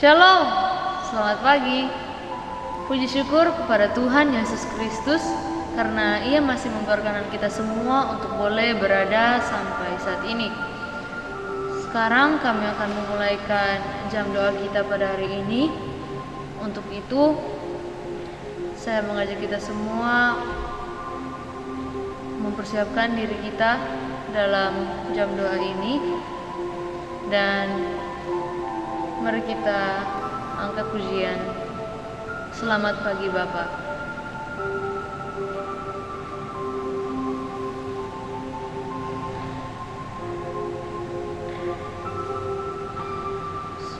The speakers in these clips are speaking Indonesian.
Shalom, selamat pagi. Puji syukur kepada Tuhan Yesus Kristus karena Ia masih memperkenan kita semua untuk boleh berada sampai saat ini. Sekarang kami akan memulaikan jam doa kita pada hari ini. Untuk itu, saya mengajak kita semua mempersiapkan diri kita dalam jam doa ini, dan mari kita angkat pujian Selamat Pagi Bapa.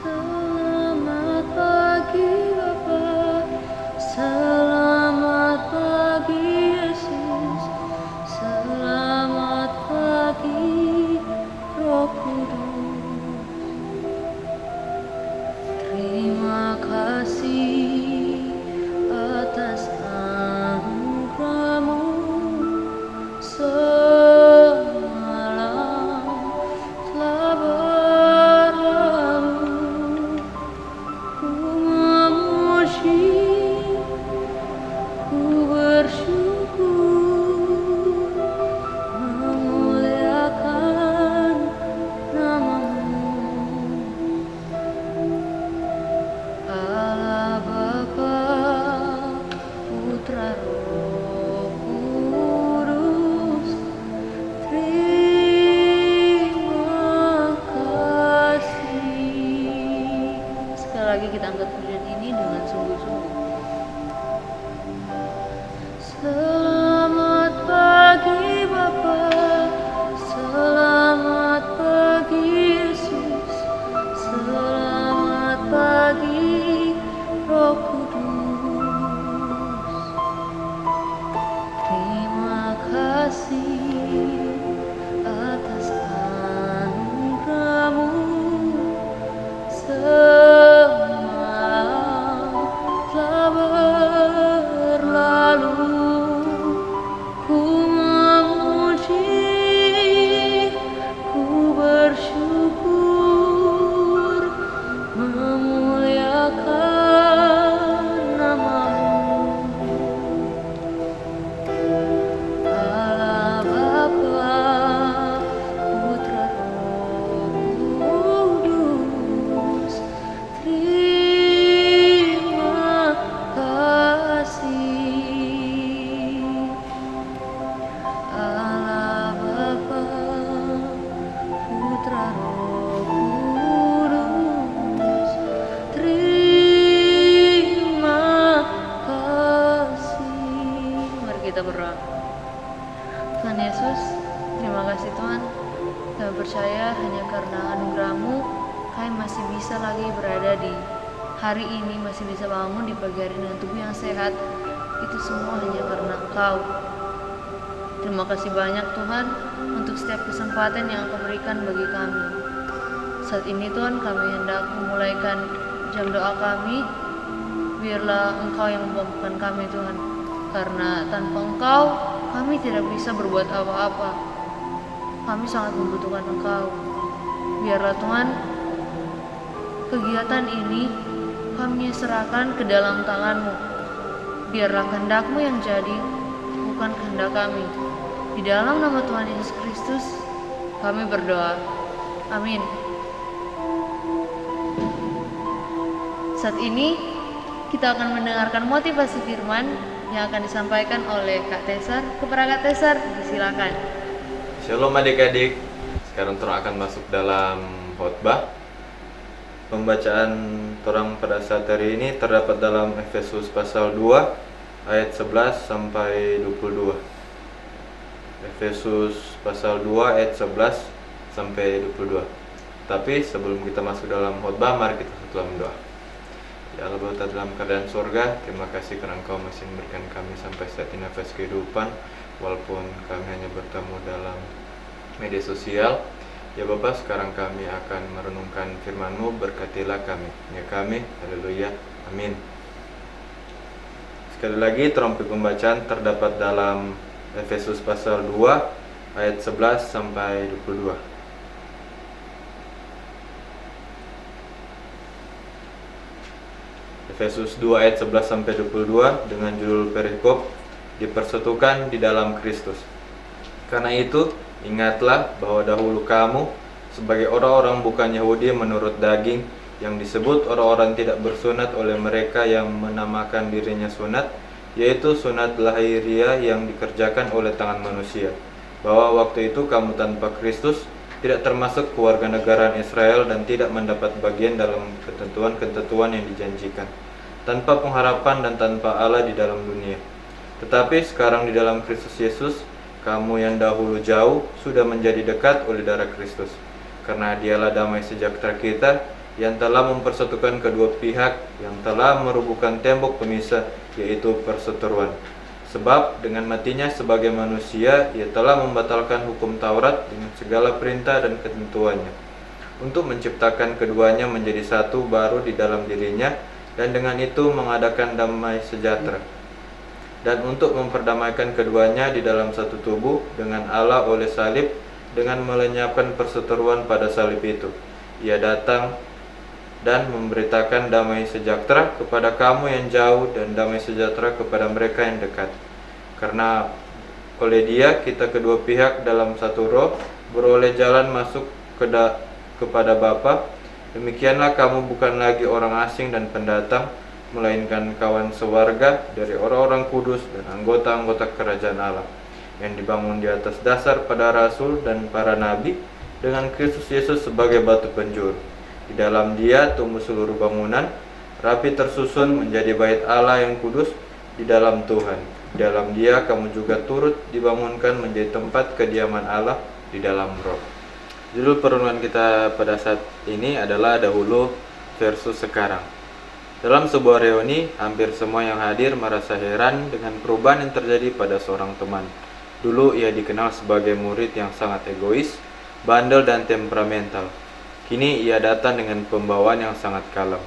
Selamat pagi Bapa, selamat pagi Yesus, selamat pagi Roh Kudus. Terima kasih atas anugerah-Mu semalam telah berlalu. Ku memuji, ku bersyukur, memuliakan nama-Mu. Allah Bapa, Putra, Roh Kudus, terima kasih. Sekali lagi kita angkat pujian ini dengan sungguh-sungguh. Selamat pagi Bapa, selamat pagi Yesus, selamat pagi Roh Kudus. Terima kasih atas anugerah-Mu semalam telah berlalu. Ku memuji, ku bersyukur, memuliakan nama-Mu. Allah Bapa, Putra, Roh Kudus, terima kasih. Allah Bapa, Putra, Roh Kudus, terima kasih. Mari kita berdoa. Tuhan Yesus, terima kasih Tuhan. Kami percaya hanya karena anugerah-Mu kami masih bisa lagi berada di hari ini, masih bisa bangun di pagi hari dengan tubuh yang sehat. Itu semua hanya karena Engkau. Terima kasih banyak Tuhan untuk setiap kesempatan yang Engkau berikan bagi kami. Saat ini Tuhan, kami hendak memulaikan jam doa kami. Biarlah Engkau yang memampukan kami Tuhan, karena tanpa Engkau kami tidak bisa berbuat apa-apa. Kami sangat membutuhkan Engkau. Biarlah Tuhan, kegiatan ini kami serahkan ke dalam tangan-Mu. Biarlah kehendak-Mu yang jadi, bukan kehendak kami. Di dalam nama Tuhan Yesus Kristus kami berdoa. Amin. Saat ini kita akan mendengarkan motivasi firman yang akan disampaikan oleh Kak Tesar. Kepada Kak Tesar, silakan. Shalom adik-adik. Sekarang torang akan masuk dalam khotbah. Pembacaan torang pada saat hari ini terdapat dalam Efesus pasal 2 ayat 11 sampai 22. Efesus pasal 2 ayat 11 sampai 22. Tapi sebelum kita masuk dalam khotbah, mari kita setelah mendoa. Ya Allah Bapa dalam keadaan surga, terima kasih karena Engkau masih memberikan kami sampai saat ini nafas kehidupan, walaupun kami hanya bertemu dalam media sosial. Ya Bapa, sekarang kami akan merenungkan firman-Mu, berkatilah kami. Ya kami, haleluya, amin. Sekali lagi, trompet pembacaan terdapat dalam Efesus pasal 2 ayat 11 sampai 22. Efesus 2 ayat 11 sampai 22 dengan judul perikop dipersatukan di dalam Kristus. Karena itu, ingatlah bahwa dahulu kamu sebagai orang-orang bukan Yahudi menurut daging yang disebut orang-orang tidak bersunat oleh mereka yang menamakan dirinya sunat, yaitu sunat lahiriah yang dikerjakan oleh tangan manusia. Bahwa waktu itu kamu tanpa Kristus tidak termasuk kewarganegaraan Israel dan tidak mendapat bagian dalam ketentuan-ketentuan yang dijanjikan, tanpa pengharapan dan tanpa Allah di dalam dunia. Tetapi sekarang di dalam Kristus Yesus, kamu yang dahulu jauh sudah menjadi dekat oleh darah Kristus. Karena Dialah damai sejahtera kita, yang telah mempersatukan kedua pihak, yang telah merubuhkan tembok pemisah, yaitu perseteruan. Sebab dengan matinya sebagai manusia, ia telah membatalkan hukum Taurat dengan segala perintah dan ketentuannya, untuk menciptakan keduanya menjadi satu baru di dalam dirinya, dan dengan itu mengadakan damai sejahtera. Dan untuk memperdamaikan keduanya di dalam satu tubuh dengan Allah oleh salib, dengan melenyapkan perseteruan pada salib itu. Ia datang dan memberitakan damai sejahtera kepada kamu yang jauh dan damai sejahtera kepada mereka yang dekat. Karena oleh Dia kita kedua pihak dalam satu roh beroleh jalan masuk kepada Bapa. Demikianlah kamu bukan lagi orang asing dan pendatang, melainkan kawan sewarga dari orang-orang kudus dan anggota-anggota kerajaan Allah, yang dibangun di atas dasar pada rasul dan para nabi, dengan Kristus Yesus sebagai batu penjuru. Di dalam Dia tumbuh seluruh bangunan, rapi tersusun menjadi bait Allah yang kudus di dalam Tuhan. Di dalam Dia kamu juga turut dibangunkan menjadi tempat kediaman Allah di dalam Roh. Judul perenungan kita pada saat ini adalah dahulu versus sekarang. Dalam sebuah reuni, hampir semua yang hadir merasa heran dengan perubahan yang terjadi pada seorang teman. Dulu ia dikenal sebagai murid yang sangat egois, bandel dan temperamental. Kini ia datang dengan pembawaan yang sangat kalem,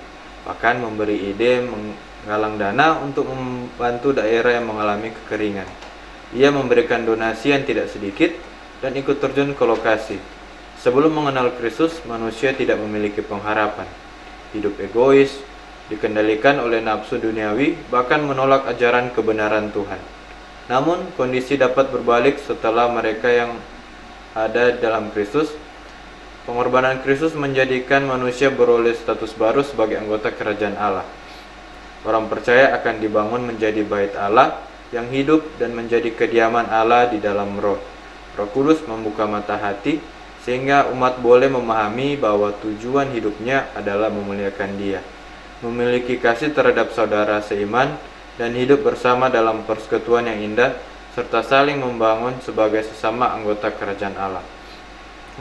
bahkan memberi ide menggalang dana untuk membantu daerah yang mengalami kekeringan. Ia memberikan donasi yang tidak sedikit dan ikut terjun ke lokasi. Sebelum mengenal Kristus, manusia tidak memiliki pengharapan. Hidup egois, dikendalikan oleh nafsu duniawi, bahkan menolak ajaran kebenaran Tuhan. Namun, kondisi dapat berbalik setelah mereka yang ada dalam Kristus. Pengorbanan Kristus menjadikan manusia beroleh status baru sebagai anggota kerajaan Allah. Orang percaya akan dibangun menjadi bait Allah yang hidup dan menjadi kediaman Allah di dalam Roh. Roh Kudus membuka mata hati sehingga umat boleh memahami bahwa tujuan hidupnya adalah memuliakan Dia, memiliki kasih terhadap saudara seiman, dan hidup bersama dalam persekutuan yang indah, serta saling membangun sebagai sesama anggota kerajaan Allah.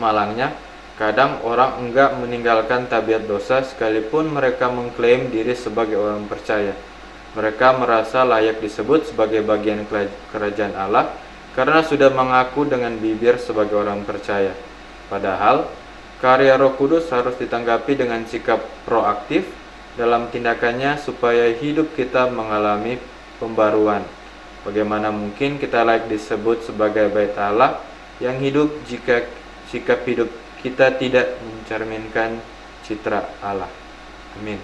Malangnya, kadang orang enggak meninggalkan tabiat dosa sekalipun mereka mengklaim diri sebagai orang percaya. Mereka merasa layak disebut sebagai bagian kerajaan Allah karena sudah mengaku dengan bibir sebagai orang percaya. Padahal, karya Roh Kudus harus ditanggapi dengan sikap proaktif dalam tindakannya supaya hidup kita mengalami pembaruan. Bagaimana mungkin kita layak disebut sebagai bait Allah yang hidup jika sikap hidup kita tidak mencerminkan citra Allah. Amin.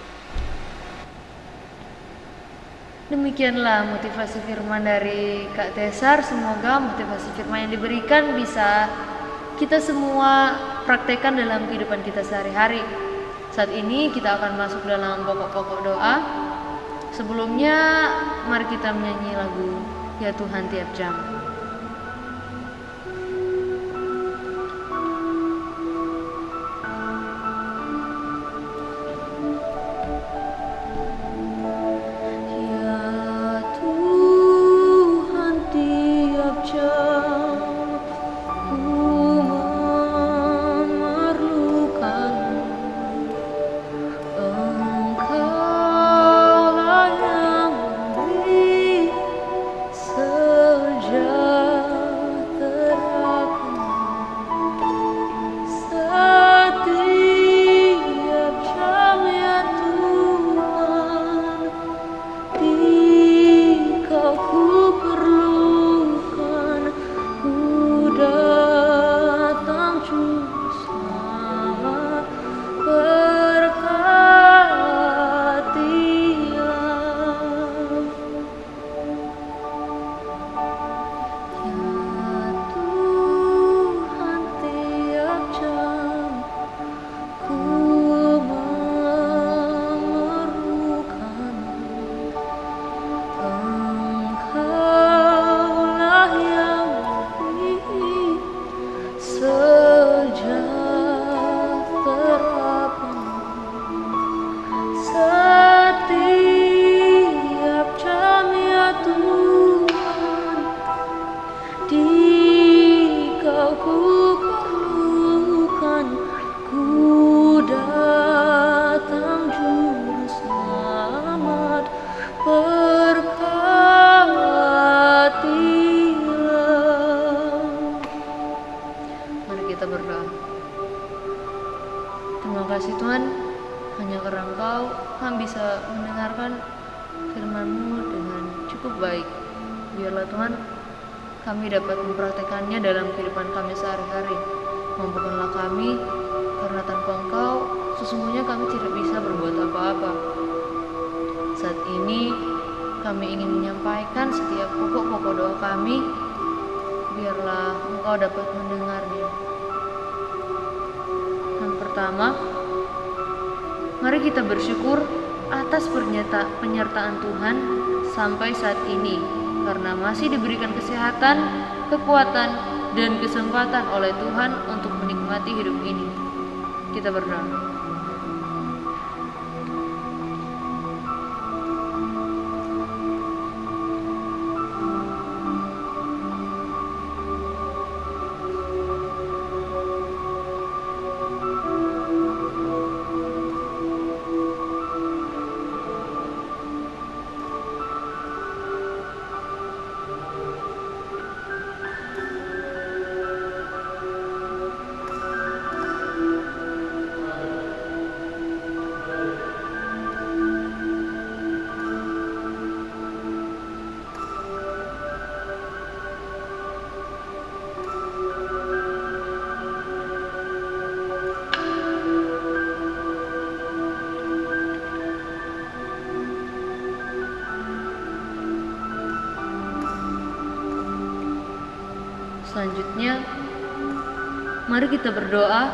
Demikianlah motivasi firman dari Kak Tesar. Semoga motivasi firman yang diberikan bisa kita semua praktekkan dalam kehidupan kita sehari-hari. Saat ini kita akan masuk dalam pokok-pokok doa. Sebelumnya, mari kita menyanyi lagu Ya Tuhan Tiap Jam. Engkaulah yang memberi sejahtera. baik. Biarlah Tuhan kami dapat mempraktekannya dalam kehidupan kami sehari-hari. Mampukanlah kami, karena tanpa Engkau sesungguhnya kami tidak bisa berbuat apa-apa. Saat ini kami ingin menyampaikan setiap pokok-pokok doa kami. Biarlah Engkau dapat mendengarnya. Yang pertama, mari kita bersyukur atas penyertaan Tuhan sampai saat ini, karena masih diberikan kesehatan, kekuatan, dan kesempatan oleh Tuhan untuk menikmati hidup ini. Kita berdoa. Selanjutnya, mari kita berdoa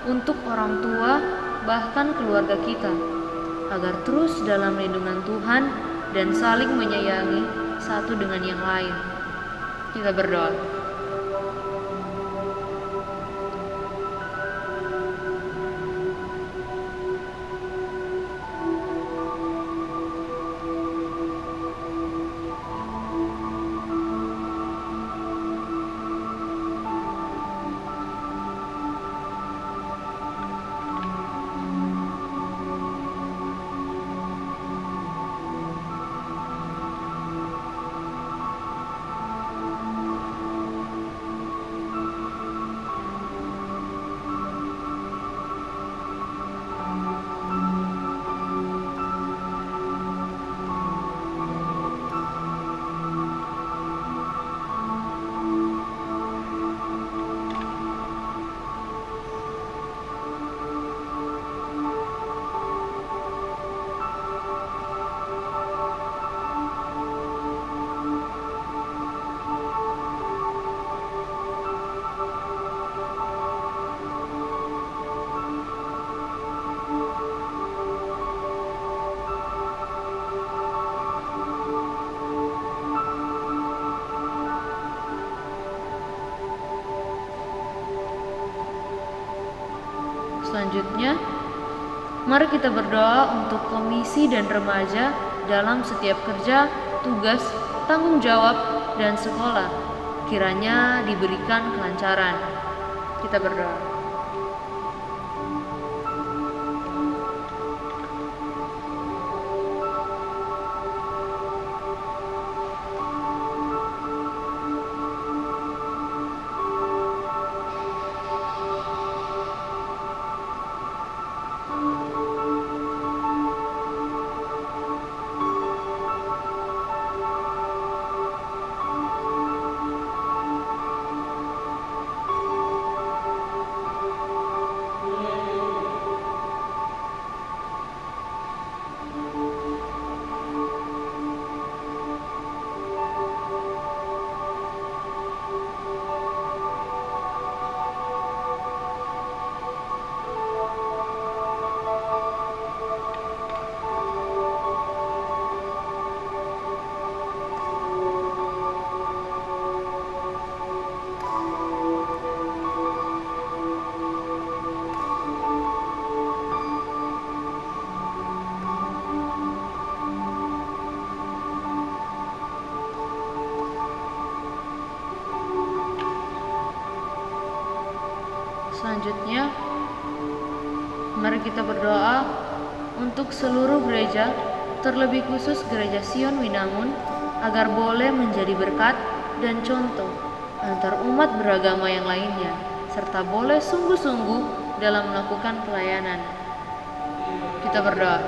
untuk orang tua bahkan keluarga kita, agar terus dalam lindungan Tuhan dan saling menyayangi satu dengan yang lain. Kita berdoa. Selanjutnya, mari kita berdoa untuk komisi dan remaja dalam setiap kerja, tugas, tanggung jawab, dan sekolah. Kiranya diberikan kelancaran. Kita berdoa. Selanjutnya, mari kita berdoa untuk seluruh gereja, terlebih khusus Gereja Sion Winangun, agar boleh menjadi berkat dan contoh antar umat beragama yang lainnya, serta boleh sungguh-sungguh dalam melakukan pelayanan. Kita berdoa.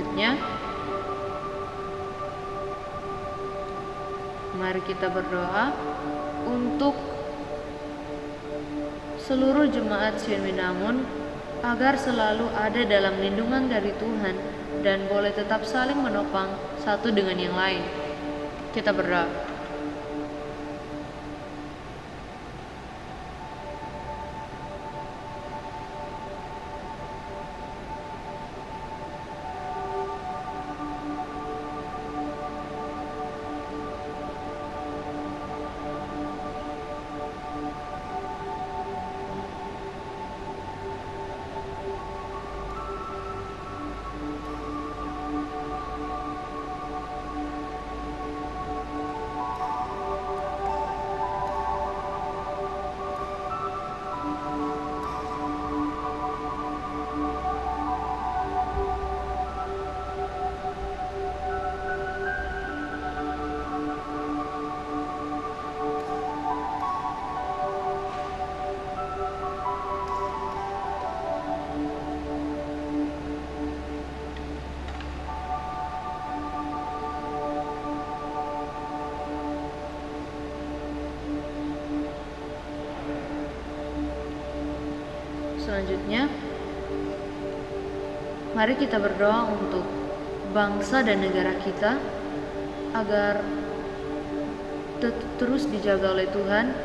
Selanjutnya, mari kita berdoa untuk seluruh jemaat Sion Winamun agar selalu ada dalam lindungan dari Tuhan dan boleh tetap saling menopang satu dengan yang lain. Kita berdoa. Selanjutnya, mari kita berdoa untuk bangsa dan negara kita agar terus dijaga oleh Tuhan.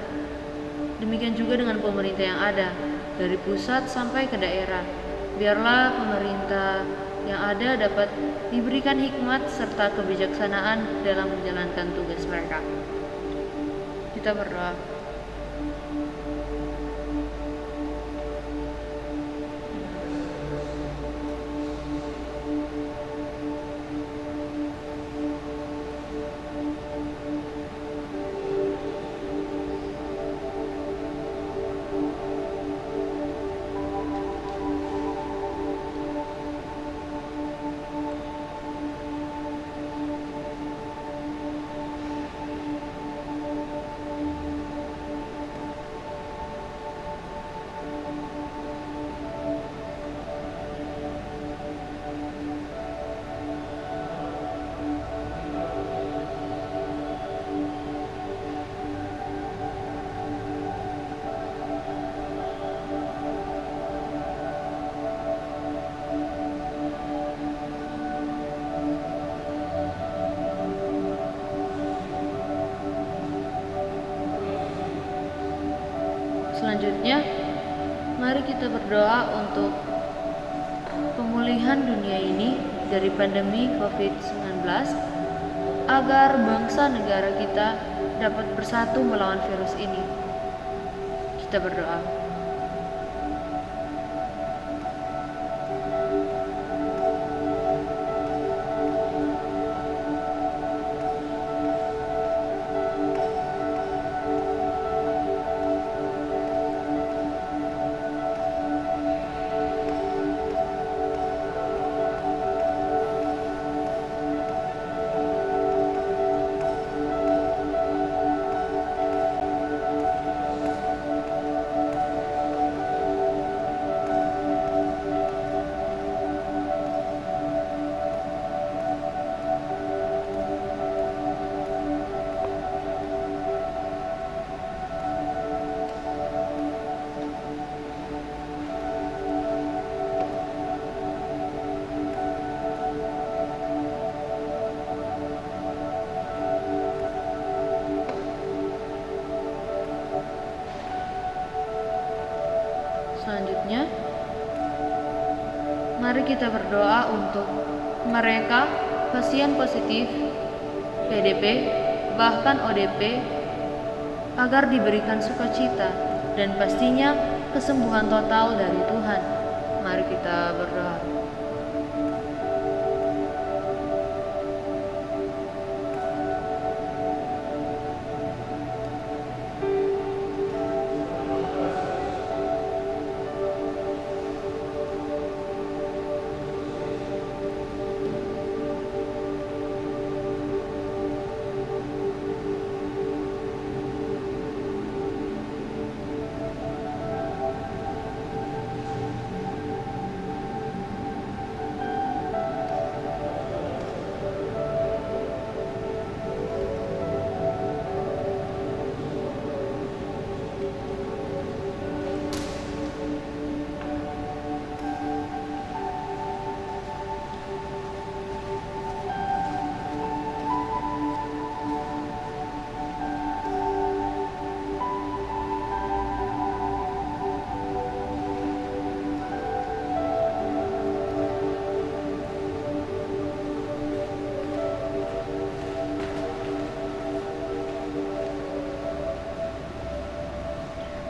Demikian juga dengan pemerintah yang ada, dari pusat sampai ke daerah. Biarlah pemerintah yang ada dapat diberikan hikmat serta kebijaksanaan dalam menjalankan tugas mereka. Kita berdoa. Selanjutnya, mari kita berdoa untuk pemulihan dunia ini dari pandemi COVID-19 agar bangsa negara kita dapat bersatu melawan virus ini. Kita berdoa. Selanjutnya, mari kita berdoa untuk mereka pasien positif, PDP, bahkan ODP, agar diberikan sukacita dan pastinya kesembuhan total dari Tuhan. Mari kita berdoa.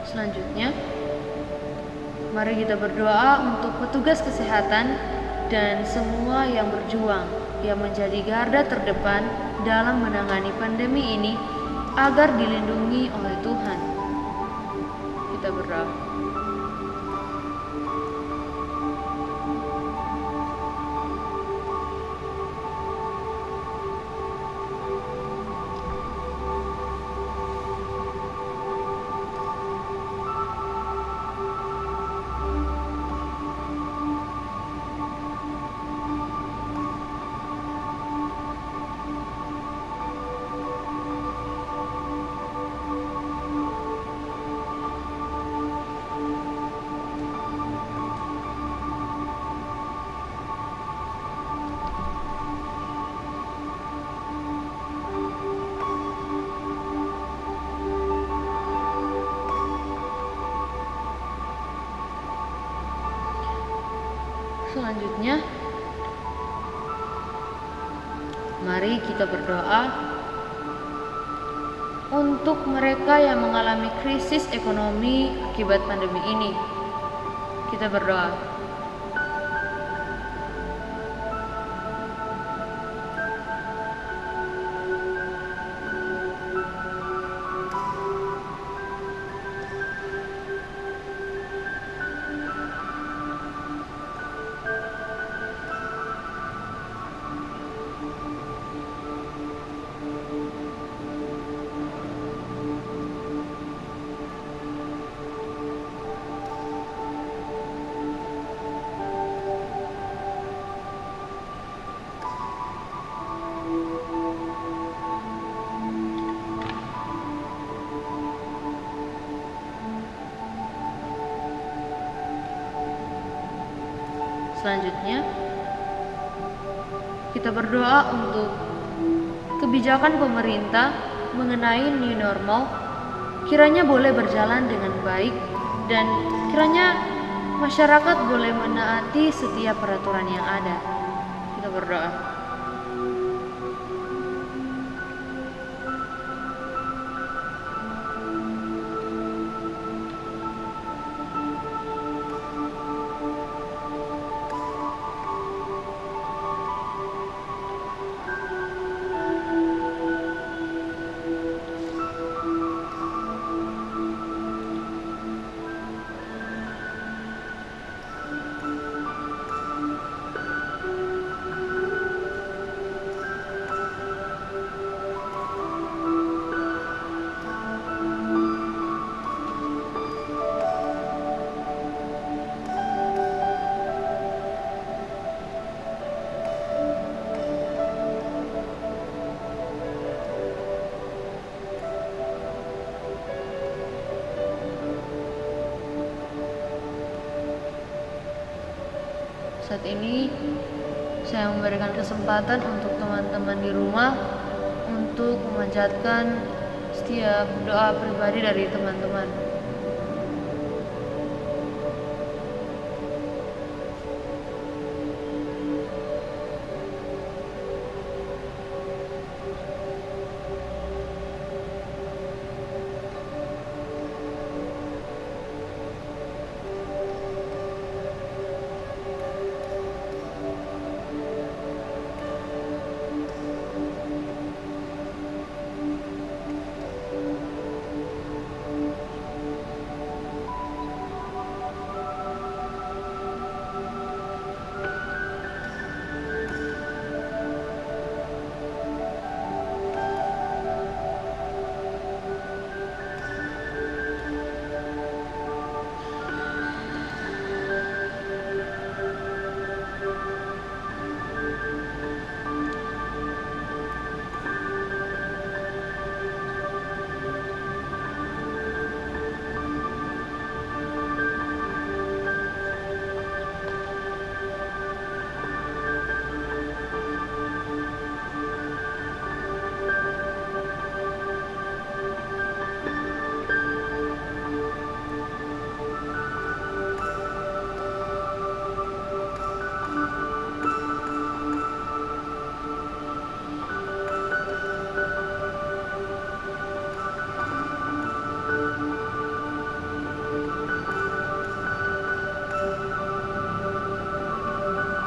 Selanjutnya, mari kita berdoa untuk petugas kesehatan dan semua yang berjuang yang menjadi garda terdepan dalam menangani pandemi ini agar dilindungi oleh Tuhan. Kita berdoa. Selanjutnya, mari kita berdoa untuk mereka yang mengalami krisis ekonomi akibat pandemi ini. Kita berdoa. Selanjutnya, kita berdoa untuk kebijakan pemerintah mengenai new normal kiranya boleh berjalan dengan baik dan kiranya masyarakat boleh menaati setiap peraturan yang ada. Kita berdoa. Saat ini saya memberikan kesempatan untuk teman-teman di rumah untuk memanjatkan setiap doa pribadi dari teman-teman.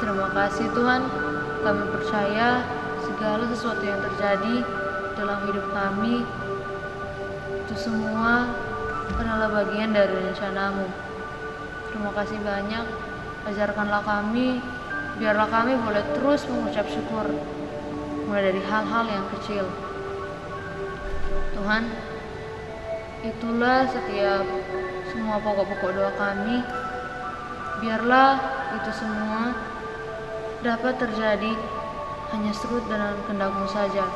Terima kasih Tuhan, kami percaya segala sesuatu yang terjadi dalam hidup kami itu semua adalah bagian dari rencana-Mu. Terima kasih banyak, ajarkanlah kami, biarlah kami boleh terus mengucap syukur mulai dari hal-hal yang kecil. Tuhan, itulah setiap semua pokok-pokok doa kami. Biarlah itu semua dapat terjadi hanya serut dengan kehendak-Mu saja.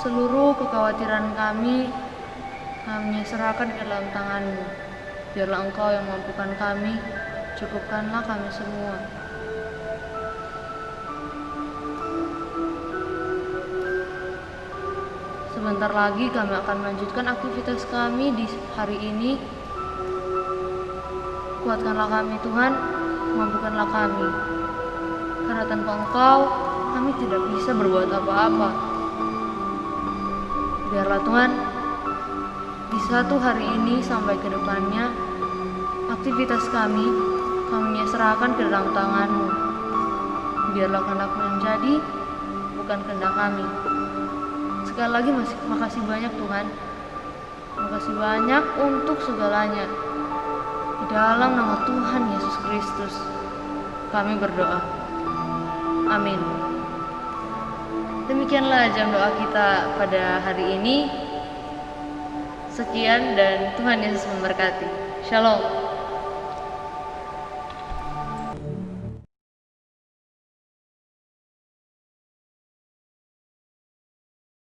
Seluruh kekhawatiran kami serahkan ke dalam tangan-Mu. Biarlah Engkau yang mampukan kami, cukupkanlah kami semua. Sebentar lagi kami akan melanjutkan aktivitas kami di hari ini. Kuatkanlah kami Tuhan, mampukanlah kami. Karena tanpa Engkau, kami tidak bisa berbuat apa-apa. Biarlah Tuhan, di satu hari ini sampai ke depannya, aktivitas kami serahkan ke dalam tangan-Mu. Biarlah kehendak-Mu yang jadi, bukan kehendak kami. Sekali lagi makasih banyak Tuhan. Makasih banyak untuk segalanya. Di dalam nama Tuhan Yesus Kristus, kami berdoa. Amin. Demikianlah jam doa kita pada hari ini. Sekian dan Tuhan Yesus memberkati. Shalom.